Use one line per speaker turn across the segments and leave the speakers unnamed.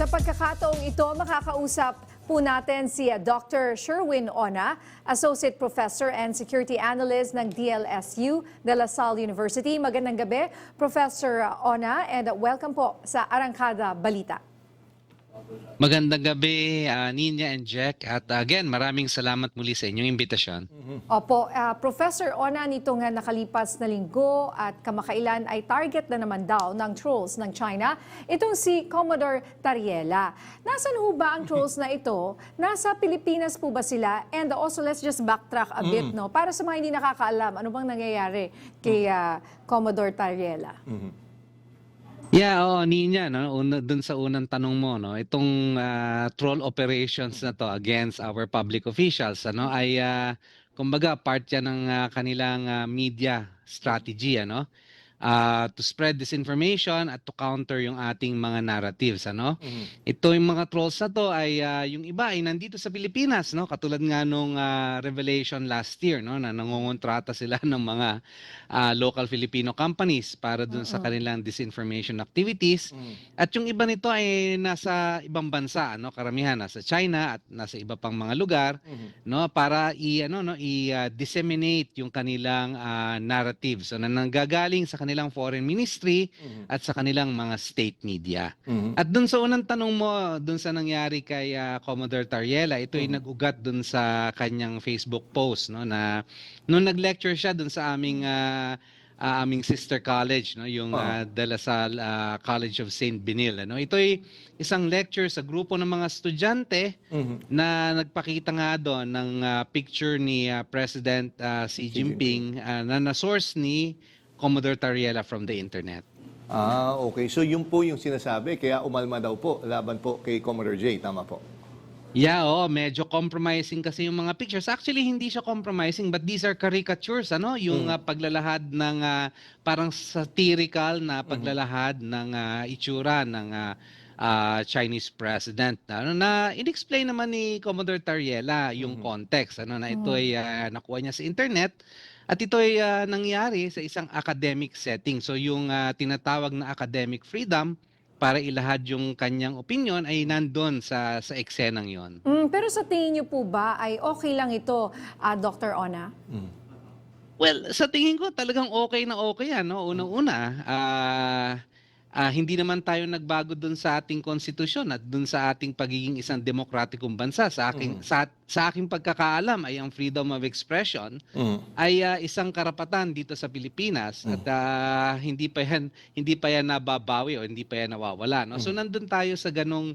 Sa pagkakataong ito, makakausap po natin si Dr. Sherwin Ona, Associate Professor and Security Analyst ng DLSU, De La Salle University. Magandang gabi, Professor Ona, and welcome po sa Arangkada Balita.
Magandang gabi, Nina and Jack. At again, maraming salamat muli sa inyong imbitasyon.
Opo, Professor Ona, nitong nakalipas na linggo at kamakailan ay target na naman daw ng trolls ng China, itong si Commodore Tariela. Nasaan ho ba ang trolls na ito? Nasa Pilipinas po ba sila? And also, let's just backtrack a bit, no? Para sa mga hindi nakakaalam, ano bang nangyayari kay Commodore Tariela?
Yeah, Nina, no? Dun sa unang tanong mo, no? Itong troll operations na to against our public officials, ano, ay kumbaga part yan ng kanilang media strategy, ano? To spread disinformation at to counter yung ating mga narratives, ano? Ito yung mga trolls na to ay yung iba ay nandito sa Pilipinas, no? Katulad nga nung revelation last year, no, na nangongontrata sila ng mga local Filipino companies para dun sa kanilang disinformation activities. At yung iba nito ay nasa ibang bansa, no? Karamihan nasa China at nasa iba pang mga lugar, no, para disseminate yung kanilang narratives. So nanggagaling sa kanilang foreign ministry at sa kanilang mga state media. At dun sa unang tanong mo, dun sa nangyari kay Commodore Tariela, ito ay nag-ugat dun sa kanyang Facebook post, no, na nung nag-lecture siya dun sa aming sister college, no, yung De La Salle College of St. Benil, ano. Ito ay isang lecture sa grupo ng mga estudyante na nagpakita nga doon ng picture ni President Xi Jinping na na-source ni Commodore Tariela from the internet.
Okay. So yun po yung sinasabi, kaya umalma daw po laban po kay Commodore J. Tama po?
Yeah, medyo compromising kasi yung mga pictures. Actually, hindi siya compromising, but these are caricatures, ano? Yung paglalahad ng parang satirical na paglalahad ng itsura ng Chinese president. Ano, na in-explain naman ni Commodore Tariela yung context, ano, na ito ay nakuha niya sa internet. At ito ay nangyari sa isang academic setting. So yung tinatawag na academic freedom para ilahad yung kanyang opinion ay nandun sa eksenang yon.
Pero sa tingin niyo po ba ay okay lang ito, Dr. Ona?
Well, sa tingin ko talagang okay na okay yan, no? Unang-una, hindi naman tayo nagbago dun sa ating konstitusyon at dun sa ating pagiging isang demokratikong bansa. Sa aking pagkakaalam ay ang freedom of expression ay isang karapatan dito sa Pilipinas at hindi pa yan nababawi o hindi pa yan nawawala, no? So nandun tayo sa ganong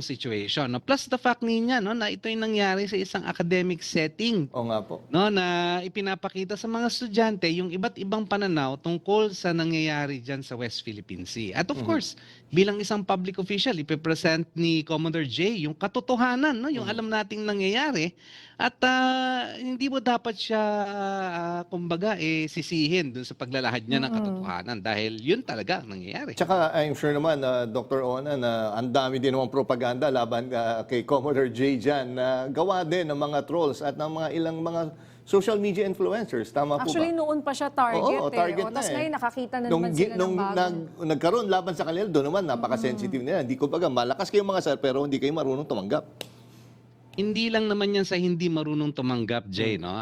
situation, no? Plus the fact niya, no, na ito ay nangyari sa isang academic setting.
Oo nga po.
No, na ipinapakita sa mga estudyante yung iba't ibang pananaw tungkol sa nangyayari diyan sa West Philippine Sea. At of course, bilang isang public official, ipe-present ni Commodore J yung katotohanan, no, yung alam nating nangyayari. At hindi mo dapat siya kumbaga sisihin dun sa paglalahad niya ng katotohanan dahil yun talaga ang nangyayari.
Tsaka I'm sure naman, Dr. Ona, na ang dami din namang propaganda laban kay Commodore J dyan na gawa din ng mga trolls at ng mga ilang mga social media influencers. Tama po ba?
Actually, noon pa siya target.
Oo, target na
Tapos
eh.
ngayon nakakita na naman sila ng bagong...
Nagkaroon laban sa kanila, doon naman napaka-sensitive nila. Hindi ko baga, malakas kayo mga sir, pero hindi kayo marunong tumanggap.
Hindi lang naman yan sa hindi marunong tumanggap, Jay, no?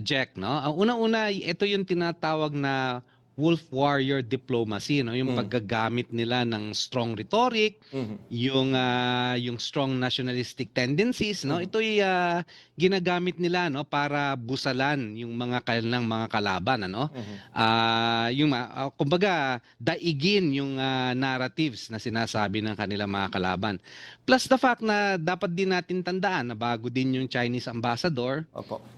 Jack, no? Ang una-una, ito yung tinatawag na wolf warrior diplomacy, no? Yung paggagamit nila ng strong rhetoric, yung strong nationalistic tendencies, no? Ito ay ginagamit nila, no, para busalan yung mga kanilang mga kalaban, ano? Kumbaga daigin yung narratives na sinasabi ng kanilang mga kalaban. Plus the fact na dapat din natin tandaan na bago din yung Chinese ambassador,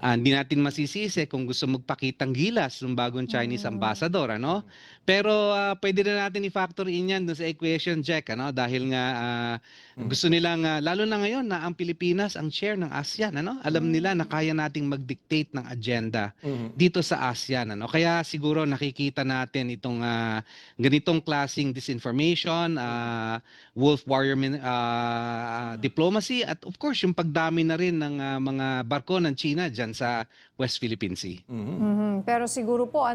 hindi natin masisisi kung gusto magpakitang gilas ng bagong Chinese ambassador, ano? Pero pwede na natin i-factor in yan doon sa equation, Jack, ano? Dahil nga gusto nilang, lalo na ngayon na ang Pilipinas ang chair ng ASEAN, ano? Alam nila na kaya nating mag-dictate ng agenda dito sa ASEAN, ano? Kaya siguro nakikita natin itong ganitong klaseng disinformation, wolf warrior diplomacy at of course yung pagdami na rin ng mga barko ng China dyan sa West Philippine Sea.
Pero siguro po,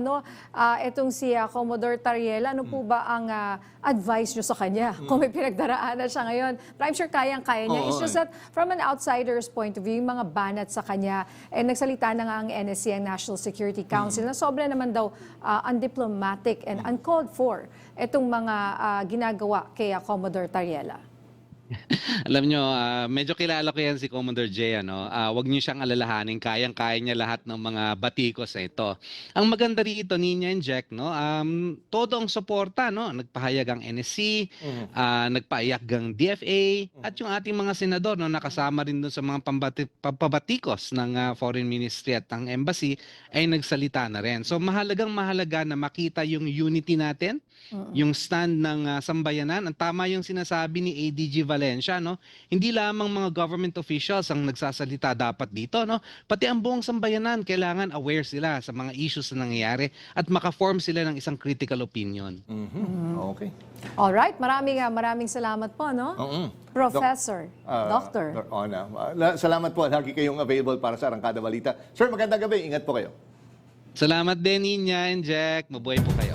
itong si Commodore Tariela, ano po ba ang advice nyo sa kanya? Kung may pinagdaraanan siya ngayon. But I'm sure kayang-kaya niya.
Oo,
It's just that from an outsider's point of view, yung mga banat sa kanya, nagsalita na nga ang NSC, ang National Security Council, na sobra naman daw undiplomatic and uncalled for itong mga ginagawa kay Commodore Tariela.
Alam nyo, medyo kilala ko yan si Commodore J. Wag niyo siyang alalahanin, kayang-kaya niya lahat ng mga batikos na ito. Ang maganda rito, Nina and Jack, todo ang suporta. Nagpahayag ang NSC, nagpahayag ang DFA, at yung ating mga senador nakasama rin doon sa mga pampabatikos ng Foreign Ministry at ng Embassy ay nagsalita na rin. So mahalagang mahalaga na makita yung unity natin, yung stand ng sambayanan. Ang tama yung sinasabi ni ADG Valencia, hindi lamang mga government officials ang nagsasalita dapat dito, pati ang buong sambayanan kailangan aware sila sa mga issues na nangyayari at maka-form sila ng isang critical opinion.
Okay.
Alright, maraming salamat po, Professor, Doctor.
Dr. Ona. Salamat po. Lagi kayong available para sa Arangkada Balita. Sir, magandang gabi. Ingat po kayo.
Salamat din, Nina and Jack. Mabuhay po kayo.